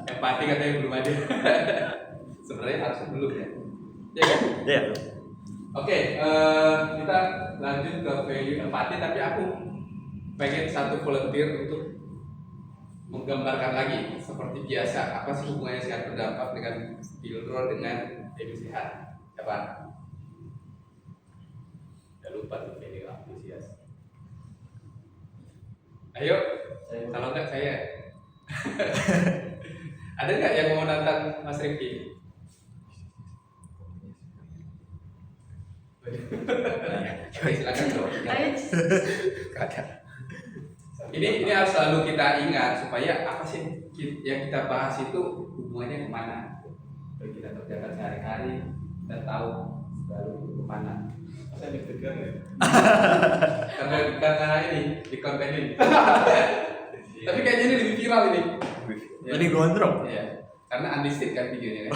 Empati katanya belum ada. Sebenarnya harusnya belum ya. Ya kan? Iya. Oke, kita lanjut ke value empati, tapi aku pengen satu volunteer untuk menggambarkan lagi seperti biasa apa sih hubungannya sehat berdampak dengan Pilro dengan value sehat. Siapa? Udah lupa tuh value antusias. Ayo, kalau enggak saya. Ada nggak yang mau nantang Mas Rifki? Oke, silakan bro. Ini harus selalu kita ingat supaya apa sih yang kita bahas itu hubungannya kemana? Supaya kita kerjakan sehari-hari dan tahu selalu kemana. Saya deg-degan ya. karena ini di konten ini. Tapi kayaknya ini lebih viral ini. Lebih gondrong. Iya. Karena unlisted kan videonya.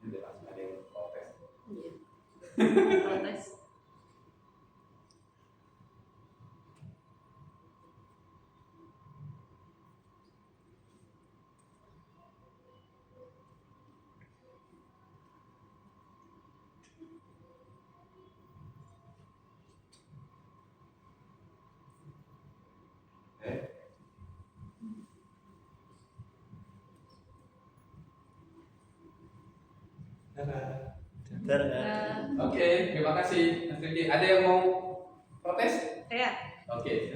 Langsung ada yang protes. Protes. Oke, terima kasih Mas Rifki. Ada yang mau protes? Ya. Oke.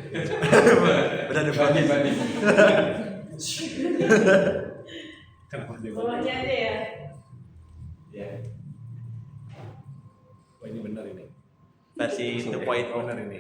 Udah ada Bagi. Kenapa dia Bawahnya aja ya. Ya. Oh ini benar ini. Versi 2.0 benar ini.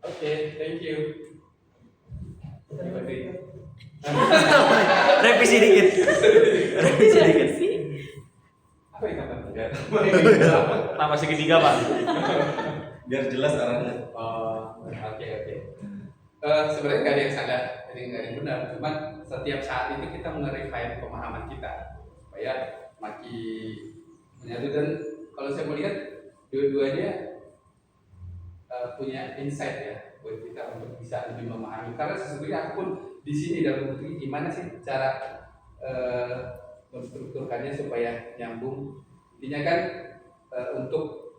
Oke, thank you. Revisi dikit. Revisi dikit. Apa yang kata? Tambah segitiga, Pak. Biar jelas arahnya. Oh, oke. Sebenarnya nggak ada yang salah, jadi nggak ada yang benar. Cuman setiap saat itu kita nge-refine pemahaman kita supaya makin menyatu. Dan kalau saya melihat dua-duanya punya insight ya buat kita untuk bisa lebih memahami. Karena sesungguhnya aku pun di sini dalam bentuk gimana sih cara menstrukturkannya supaya nyambung. Intinya kan untuk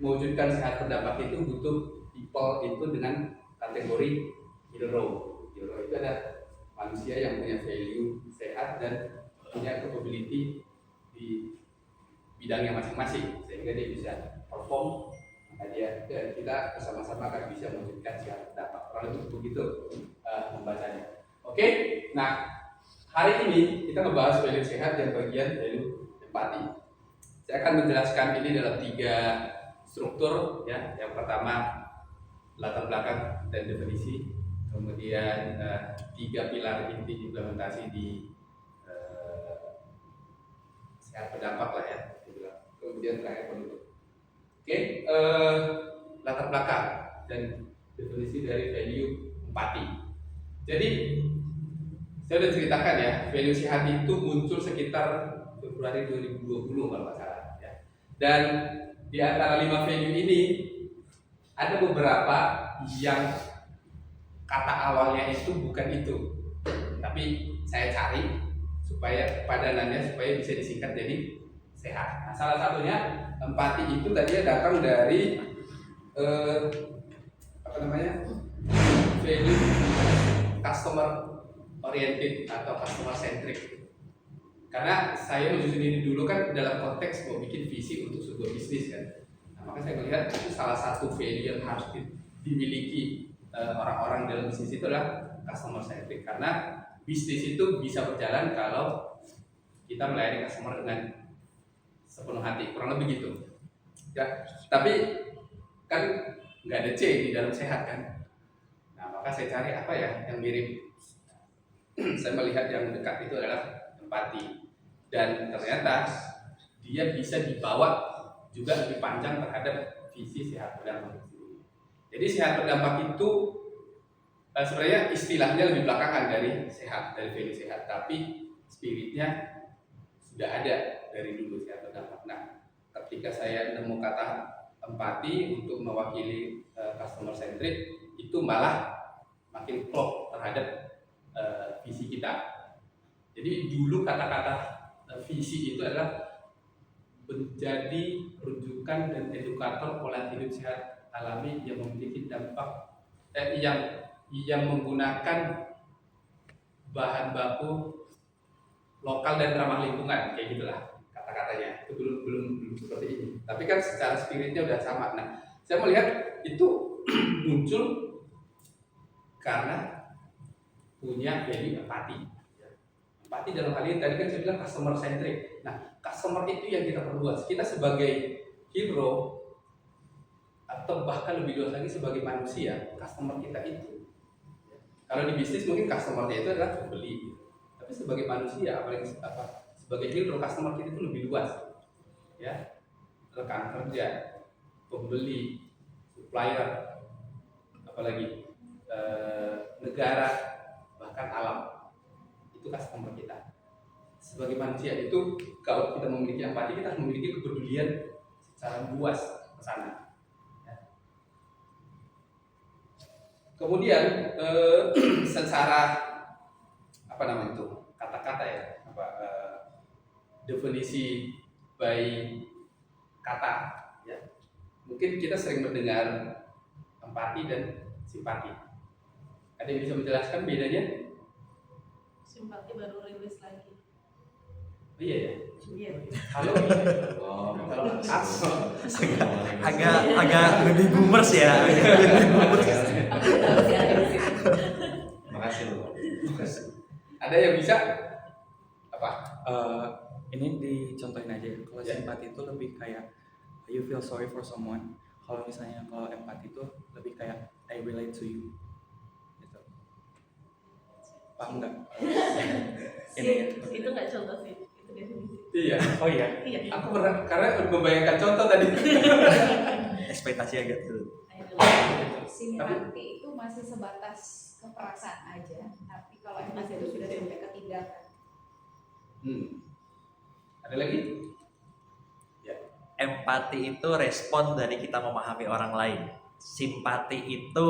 mewujudkan sehat berdampak itu butuh people itu dengan kategori hero. Hero itu ada manusia yang punya value sehat dan punya capability di bidangnya masing-masing sehingga dia bisa perform. Nah, kita bersama-sama akan bisa mewujudkan sehat berdampak. Kalau itu begitu membacanya. Oke, nah hari ini kita membahas value sehat dan bagian value empati. Saya akan menjelaskan ini dalam 3 struktur ya. Yang pertama latar belakang dan definisi, kemudian 3 pilar inti implementasi di sehat berdampak lah ya, kemudian terakhir penutup. Oke, latar belakang dan definisi dari value empati. Jadi saya sudah ceritakan ya, value sehat itu muncul sekitar Februari 2020 kalau nggak salah ya. Dan di antara 5 value ini ada beberapa yang kata awalnya itu bukan itu, tapi saya cari supaya padanannya supaya bisa disingkat jadi sehat. Nah, salah satunya empati itu tadi datang dari value customer oriented atau customer centric. Karena saya menyusun ini dulu kan dalam konteks mau bikin visi untuk sebuah bisnis kan. Nah, maka saya melihat itu salah satu value yang harus dimiliki orang-orang dalam bisnis itu adalah customer centric. Karena bisnis itu bisa berjalan kalau kita melayani customer dengan sepenuh hati, kurang lebih gitu. Ya, tapi kan nggak ada C di dalam sehat kan. Nah, maka saya cari apa ya yang mirip. Saya melihat yang dekat itu adalah empati, dan ternyata dia bisa dibawa juga lebih panjang terhadap visi sehat berdampak. Jadi sehat berdampak itu sebenarnya istilahnya lebih belakangan dari sehat, dari value sehat, tapi spiritnya sudah ada dari dulu sehat berdampak. Nah, ketika saya nemu kata empati untuk mewakili customer centric, itu malah makin klop terhadap visi kita. Jadi dulu kata-kata visi itu adalah menjadi rujukan dan edukator pola hidup sehat alami yang memiliki dampak yang menggunakan bahan baku lokal dan ramah lingkungan, kayak gitulah kata-katanya. Itu belum seperti ini. Tapi kan secara spiritnya udah sama. Nah, saya melihat itu muncul karena punya value empati. Empati dalam hal ini tadi kan saya bilang customer centric. Nah, customer itu yang kita perluas. Kita sebagai hero atau bahkan lebih luas lagi sebagai manusia, customer kita itu. Kalau di bisnis mungkin customer-nya itu adalah pembeli. Tapi sebagai manusia, apalagi sebagai hero, customer kita itu lebih luas. Ya, rekan kerja, pembeli, supplier, apalagi negara, bahkan alam. Itu customer kita. Sebagai manusia itu kalau kita memiliki empati, kita harus memiliki kepedulian secara luas ke sana. Ya. Kemudian secara apa namanya itu kata-kata ya, definisi by kata ya. Mungkin kita sering mendengar empati dan simpati. Ada yang bisa menjelaskan bedanya? Simpati baru rilis lagi. Oh, iya ya. Iya. Halo. Kalau agak lebih boomers ya. Aku tahu sih ada di situ. Makasih loh. ada yang bisa apa? Ini dicontohin aja. Kalau Ya. simpati itu lebih kayak you feel sorry for someone. Kalau misalnya kalau empati itu lebih kayak I relate to you. Gitu. Paham nggak? Ini ya. Itu nggak contoh sih, itu definisi. Iya. Oh iya. Iya. Aku pernah karena membayangkan contoh tadi. Ekspektasi agak turun. Simpati itu masih sebatas keperasaan aja, tapi kalau empati itu sudah sampai ke tindakan. Ada lagi? Empati itu respon dari kita memahami orang lain. Simpati itu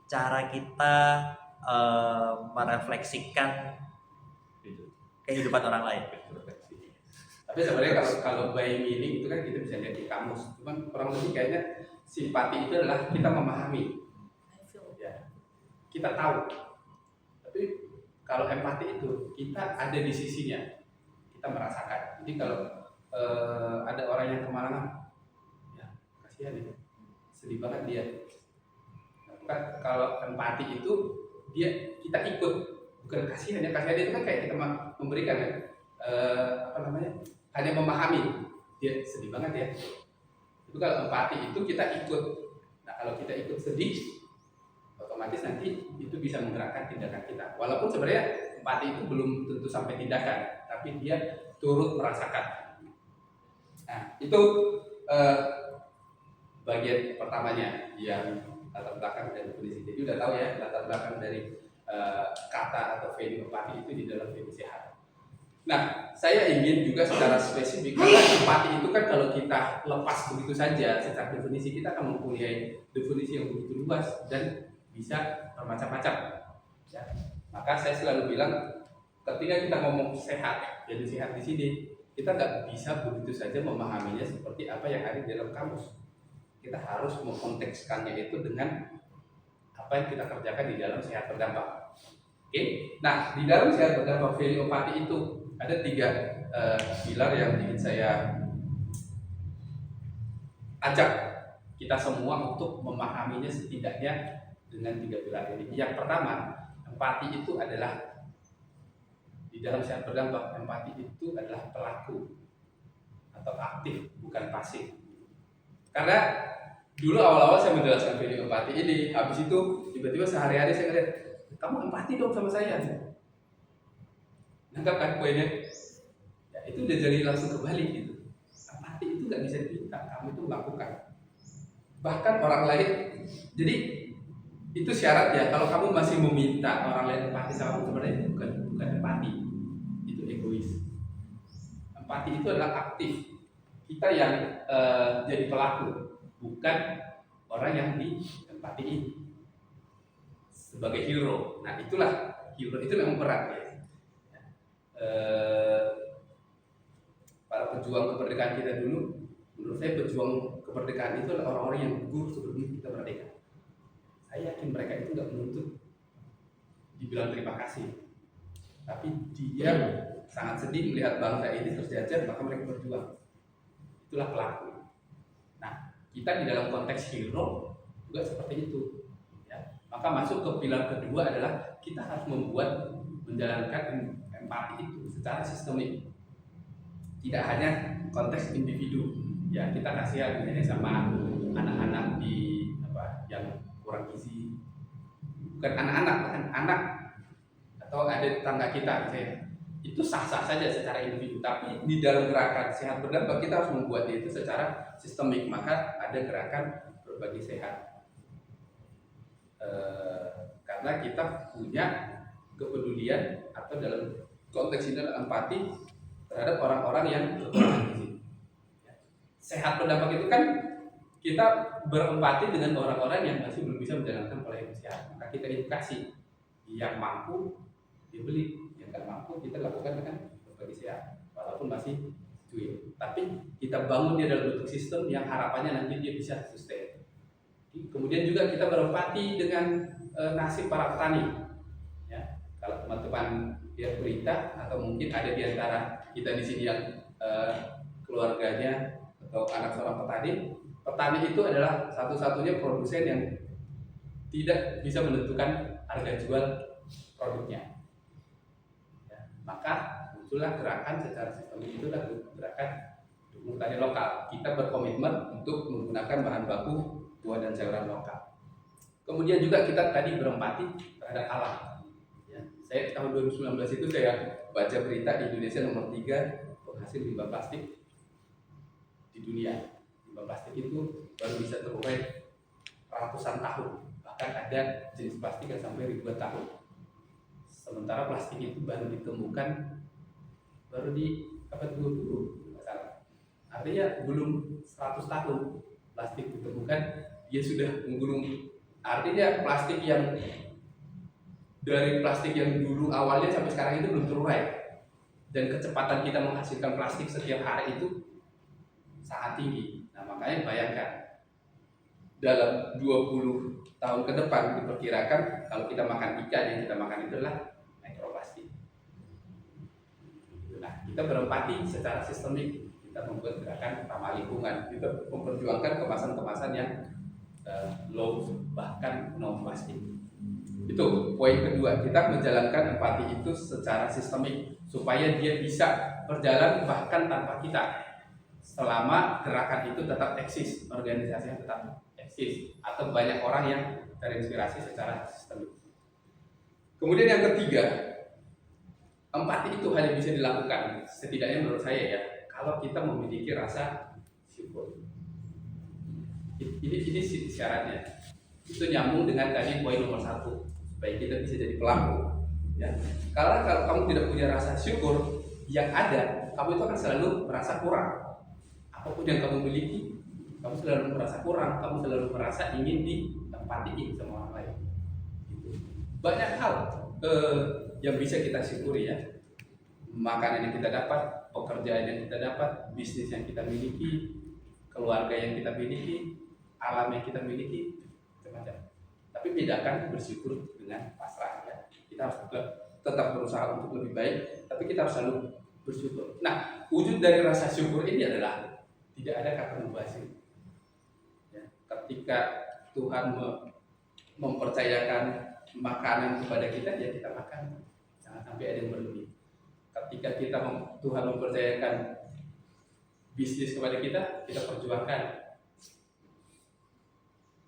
cara kita merefleksikan kehidupan orang lain. Tapi sebenarnya kalau by meaning itu kan kita bisa lihat di kamus. Cuman kurang lebih kayaknya simpati itu adalah kita memahami. Ya. Kita tahu. Tapi kalau empati itu kita ada di sisinya. Kita merasakan. Jadi kalau ada orang yang kemalangan, ya kasihan ya, sedih banget dia. Nah, kalau empati itu dia kita ikut, bukan kasihan ya. Kasihan itu kan kayak kita memberikan ya, hanya memahami, dia sedih banget ya. Itu kalau empati itu kita ikut. Nah kalau kita ikut sedih, otomatis nanti itu bisa menggerakkan tindakan kita. Walaupun sebenarnya empati itu belum tentu sampai tindakan, tapi dia turut merasakan. Nah, itu bagian pertamanya yang latar belakang dan definisi. Jadi udah tahu ya latar belakang dari kata atau value empati itu di dalam value sehat. Nah, saya ingin juga secara spesifik karena empati itu kan kalau kita lepas begitu saja secara definisi kita akan mempunyai definisi yang begitu luas dan bisa bermacam-macam. Ya. Maka saya selalu bilang ketika kita ngomong sehat, jadi sehat di sini kita nggak bisa begitu saja memahaminya seperti apa yang ada di dalam kamus. Kita harus mengkontekskannya itu dengan apa yang kita kerjakan di dalam sehat berdampak. Oke, nah di dalam sehat berdampak value empati itu ada 3 pilar yang ingin saya ajak kita semua untuk memahaminya setidaknya dengan 3 pilar ini. Yang pertama, empati itu adalah di dalam sehat berdampak, empati itu adalah pelaku atau aktif, bukan pasif. Karena dulu awal-awal saya menjelaskan value empati ini, habis itu tiba-tiba sehari-hari saya ngeliat, kamu empati dong sama saya. Nangkap kan poinnya? Ya, itu udah jadi langsung kebalik gitu. Empati itu nggak bisa dipinta, kamu itu melakukan. Bahkan orang lain, jadi itu syaratnya. Kalau kamu masih meminta orang lain empati sama kamu, sebenarnya itu bukan empati, itu egois. Empati itu adalah aktif. Kita yang jadi pelaku, bukan orang yang diempatiin sebagai hero. Nah itulah hero itu memang berat ya. Para pejuang kemerdekaan kita dulu, menurut saya pejuang kemerdekaan itu adalah orang-orang yang gugur sebelum kita merdeka. Saya yakin mereka itu nggak menuntut dibilang terima kasih, tapi dia sangat sedih melihat bangsa ini terjajah, maka mereka berjuang. Itulah pelaku. Nah, kita di dalam konteks hero juga seperti itu. Ya. Maka masuk ke pilar kedua adalah kita harus menjalankan empati itu secara sistemik. Tidak hanya konteks individu. Ya, kita kasihan misalnya sama anak-anak yang kurang gizi. Bukan anak-anak, bahkan anak atau ada tetangga kita misalnya. Itu sah-sah saja secara individu, tapi di dalam gerakan sehat berdampak kita harus membuatnya itu secara sistemik. Maka ada gerakan berbagi sehat, karena kita punya kepedulian atau dalam konteks ini adalah empati terhadap orang-orang yang kekurangan gizi. Sehat berdampak itu kan kita berempati dengan orang-orang yang masih belum bisa menjalankan pola hidup sehat. Maka kita edukasi, yang mampu dibeli, yang nggak mampu kita lakukan dengan berbagi sehat, walaupun masih cuy. Tapi kita bangun dia dalam bentuk sistem yang harapannya nanti dia bisa sustain. Kemudian juga kita berempati dengan nasib para petani. Ya, kalau teman-teman lihat berita atau mungkin ada di antara kita di sini yang keluarganya atau anak seorang petani itu adalah satu-satunya produsen yang tidak bisa menentukan harga jual produknya. Maka muncullah gerakan secara sistemik, itu adalah gerakan dukung petani lokal. Kita berkomitmen untuk menggunakan bahan baku buah dan sayuran lokal. Kemudian juga kita tadi berempati terhadap alam. Ya, saya tahun 2019 itu saya baca berita di Indonesia nomor 3 penghasil limbah plastik di dunia. Limbah plastik itu baru bisa terurai ratusan tahun, bahkan ada jenis plastik yang sampai ribuan tahun. Sementara plastik itu baru ditemukan baru di abad 20 masalah. Artinya belum 100 tahun plastik ditemukan dia sudah menggulung. Artinya plastik yang dari plastik yang dulu awalnya sampai sekarang itu belum terurai. Dan kecepatan kita menghasilkan plastik setiap hari itu sangat tinggi. Nah, makanya bayangkan dalam 20 tahun ke depan diperkirakan kalau kita makan ikan yang kita makan itu adalah mikroplastik. Nah, kita berempati secara sistemik, kita membuat gerakan ramah lingkungan, kita memperjuangkan kemasan-kemasan yang low bahkan no plastik. Itu poin kedua, kita menjalankan empati itu secara sistemik supaya dia bisa berjalan bahkan tanpa kita, selama gerakan itu tetap eksis, organisasinya tetap eksis, atau banyak orang yang terinspirasi secara sistemik. Kemudian yang ketiga, empati itu hanya bisa dilakukan, setidaknya menurut saya ya, kalau kita memiliki rasa syukur. Ini syaratnya. Itu nyambung dengan tadi poin nomor 1, supaya kita bisa jadi pelaku. Ya. Kalau kamu tidak punya rasa syukur, yang ada kamu itu akan selalu merasa kurang. Apapun yang kamu miliki, kamu selalu merasa kurang, kamu selalu merasa ingin ditempatiin sama orang lain. Gitu. Banyak hal yang bisa kita syukuri ya. Makanan yang kita dapat, pekerjaan yang kita dapat, bisnis yang kita miliki, keluarga yang kita miliki, alam yang kita miliki, macam-macam. Tapi bedakan bersyukur dengan pasrah ya. Kita harus tetap berusaha untuk lebih baik, tapi kita harus selalu bersyukur. Nah, wujud dari rasa syukur ini adalah tidak ada kata mubazir. Ya, ketika Tuhan mempercayakan makanan kepada kita, ya kita makan. Jangan sampai ada yang berlebih. Ketika Tuhan mempercayakan bisnis kepada kita, kita perjuangkan.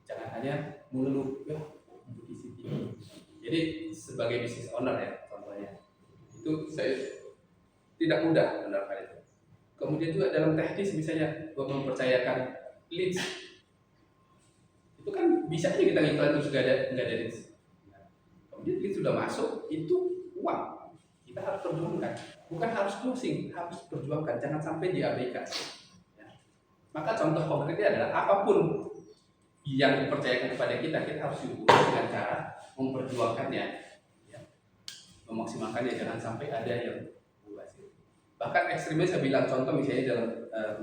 Jangan hanya mengeluh, ya kompetisi tinggi. Jadi sebagai business owner ya, contohnya, itu saya tidak mudah menerapkan itu. Kemudian juga dalam teknis misalnya, buat mempercayakan leads, itu kan bisa aja kita ngiklan terus nggak ada leads. Kemudian leads sudah masuk, itu uang. Kita harus perjuangkan, bukan harus closing, harus perjuangkan, jangan sampai diabaikan. Ya. Maka contoh konkretnya adalah apapun yang dipercayakan kepada kita harus syukur dengan cara memperjuangkannya, ya. Memaksimalkannya, jangan sampai ada yang mubazir. Bahkan ekstrimnya saya bilang contoh misalnya dalam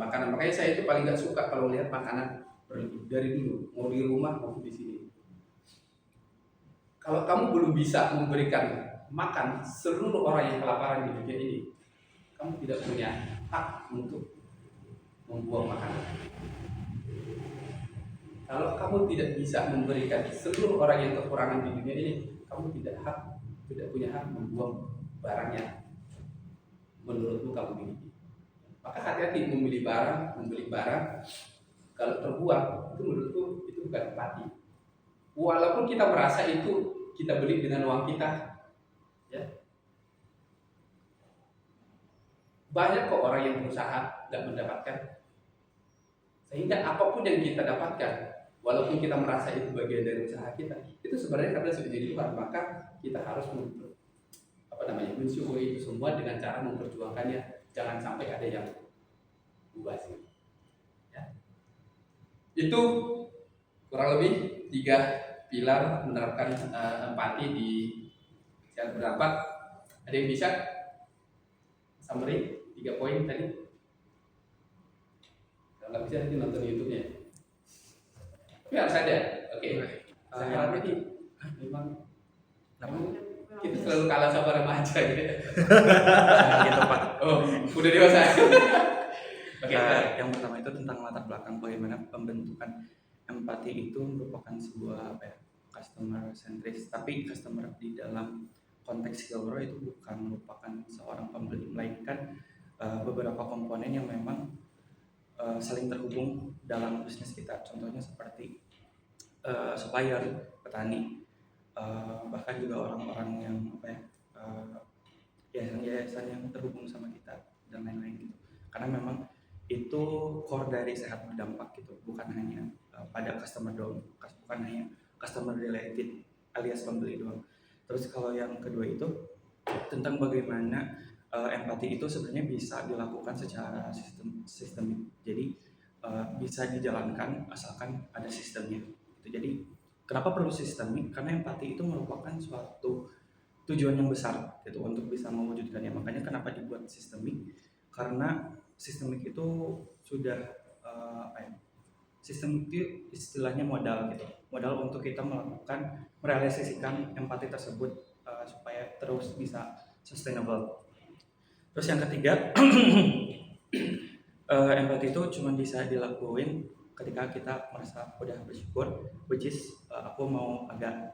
makanan, makanya saya itu paling nggak suka kalau lihat makanan berlebih dari dulu, mau di rumah maupun di sini. Kalau kamu belum bisa memberikan makan seluruh orang yang kelaparan di dunia ini, kamu tidak punya hak untuk membuang makanan. Kalau kamu tidak bisa memberikan seluruh orang yang kekurangan di dunia ini, kamu tidak punya hak membuang barangnya menurutmu kamu miliki. Maka hati-hati membeli barang kalau terbuang, itu menurutku itu bukan empati. Walaupun kita merasa itu kita beli dengan uang kita, ya. Banyak kok orang yang berusaha nggak mendapatkan, sehingga apapun yang kita dapatkan, walaupun kita merasa itu bagian dari usaha kita, itu sebenarnya karena sudah jadi Tuhan. Maka kita harus mensyukuri itu semua dengan cara memperjuangkannya. Jangan sampai ada yang mubazir. Ya. Itu kurang lebih 3 pilar menerapkan empati di secara berpendapat. Ada yang bisa summary 3 poin tadi? Kalau nggak bisa nanti nonton YouTube-nya. Tapi harus ada. Oke. Saya harap ini memang kita selalu kalah sama remaja gitu. Gitu Pak. Oh, udah dewasa. Oke. Yang pertama itu tentang latar belakang bagaimana pembentukan empati itu merupakan sebuah customer centris, tapi customer di dalam konteks Skillbro itu bukan merupakan seorang pembeli, melainkan beberapa komponen yang memang saling terhubung dalam bisnis kita. Contohnya seperti supplier, petani, bahkan juga orang-orang yang yayasan yang terhubung sama kita dan lain-lain gitu. Karena memang itu core dari sehat berdampak gitu, bukan hanya pada customer doang, bukan hanya customer related alias pembeli doang. Terus kalau yang kedua itu tentang bagaimana empati itu sebenarnya bisa dilakukan secara sistemik. Jadi bisa dijalankan asalkan ada sistemnya. Jadi kenapa perlu sistemik? Karena empati itu merupakan suatu tujuan yang besar gitu untuk bisa mewujudkannya. Makanya kenapa dibuat sistemik? Karena sistemik itu sudah sistem itu istilahnya modal gitu. Modal untuk kita merealisasikan empati tersebut supaya terus bisa sustainable. Terus yang ketiga, empati itu cuma bisa dilakuin ketika kita merasa udah bersyukur, which is aku mau agak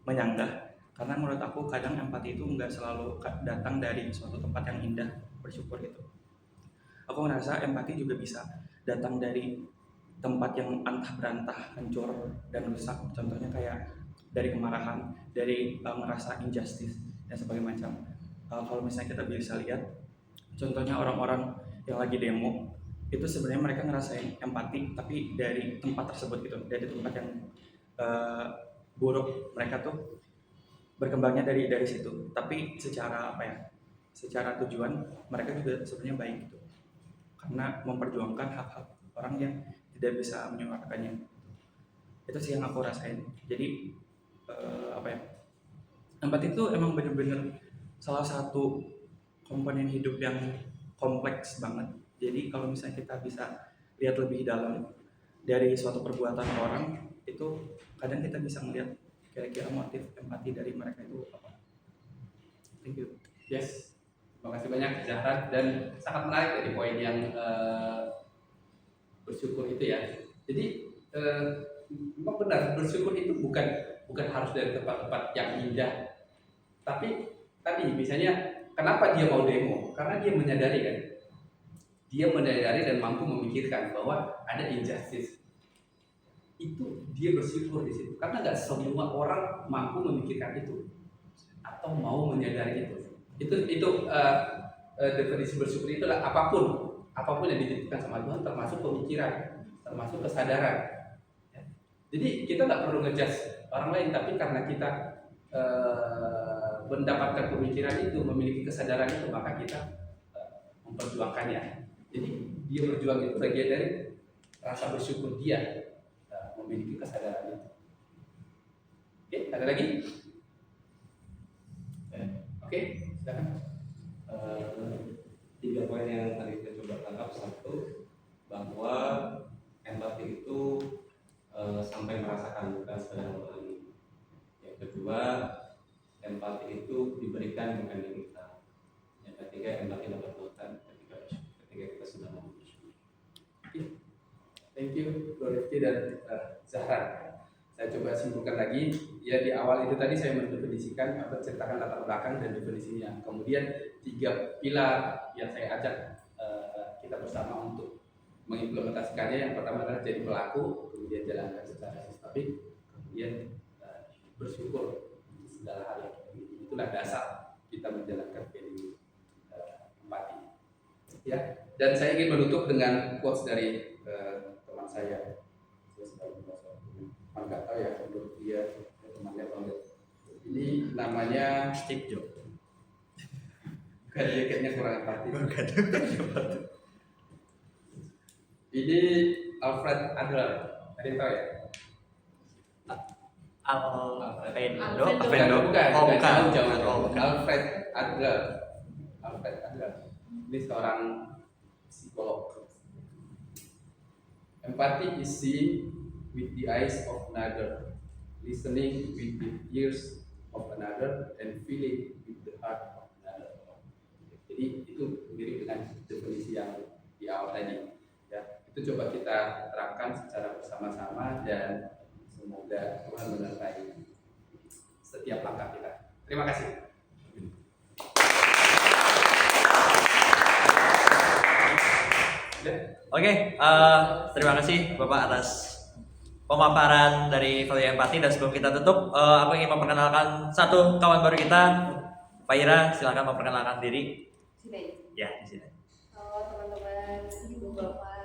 menyanggah. Karena menurut aku kadang empati itu nggak selalu datang dari suatu tempat yang indah, bersyukur gitu. Aku ngerasa empati juga bisa datang dari tempat yang antah berantah, hancur dan rusak. Contohnya kayak dari kemarahan, dari ngerasa injustice dan sebagainya macam. Kalau misalnya kita bisa lihat, contohnya orang-orang yang lagi demo, itu sebenarnya mereka ngerasain empati, tapi dari tempat tersebut gitu, dari tempat yang buruk. Mereka tuh berkembangnya dari situ. Tapi secara secara tujuan mereka juga sebenarnya baik gitu, karena memperjuangkan hak-hak orang yang tidak bisa menyuarakannya. Itu sih yang aku rasain. Jadi empati itu emang bener-bener salah satu komponen hidup yang kompleks banget. Jadi kalau misalnya kita bisa lihat lebih dalam dari suatu perbuatan orang, itu kadang kita bisa melihat kira-kira motif empati dari mereka itu apa. Thank you. Yes. Terima kasih banyak Zahra, dan sangat menarik dari poin yang bersyukur itu ya. Jadi memang benar, bersyukur itu bukan harus dari tempat-tempat yang indah, tapi tadi misalnya kenapa dia mau demo? Karena dia menyadari kan, dia menyadari dan mampu memikirkan bahwa ada injustice. Itu dia bersyukur di situ, karena nggak semua orang mampu memikirkan itu atau mau menyadari itu. Definisi bersyukur itu adalah apapun yang dititipkan sama Tuhan, termasuk pemikiran, termasuk kesadaran. Ya. Jadi kita nggak perlu ngejudge orang lain, tapi karena kita mendapatkan pemikiran itu, memiliki kesadaran itu, maka kita memperjuangkannya. Jadi dia berjuang itu bagian dari rasa bersyukur dia memiliki kesadaran itu. Oke, ada lagi? Oke, silakan. 3 poin yang tadi kita coba tangkap. Satu, bahwa empati itu sampai merasakan, bukan sekedar memahami. Yang kedua, empati itu diberikan bukan diminta. Yang ketiga, empati dapat melakukan ketika kita sudah mau bersyukur. Thank you, Bro Rifki dan Zahra. Saya coba simpulkan lagi. Ya, di awal itu tadi saya mendefinisikan atau ceritakan latar belakang dan definisinya. Kemudian 3 pilar yang saya ajak kita bersama untuk mengimplementasikannya. Yang pertama adalah jadi pelaku, kemudian jalankan secara sistematik, kemudian bersyukur di segala hal yang kita miliki. Itulah dasar kita menjalankan value empati. Ya, dan saya ingin menutup dengan quotes dari teman saya. Nggak tahu ya menurut dia temannya banget. Ini namanya Steve Jobs. bukan, dia kayaknya kurang empati. Ini Alfred Adler. Ada yang tahu ya? Alvendo. Bukan. Oh, bukan. Jauh. Alfred Adler. Ini seorang psikolog. Empathy is seen with the eyes of another, listening with the ears of another, and feeling with the heart of another. Jadi itu mirip dengan definisi yang di awal tadi. Ya, itu coba kita terapkan secara bersama-sama dan semoga Tuhan menyertai setiap langkah kita. Terima kasih. Oke, terima kasih Bapak atas pemaparan dari value empati. Dan sebelum kita tutup, aku ingin memperkenalkan satu kawan baru kita, Pak Ira. Silakan memperkenalkan diri. Sini. Ya, di sini. Halo teman-teman, ibu bapak,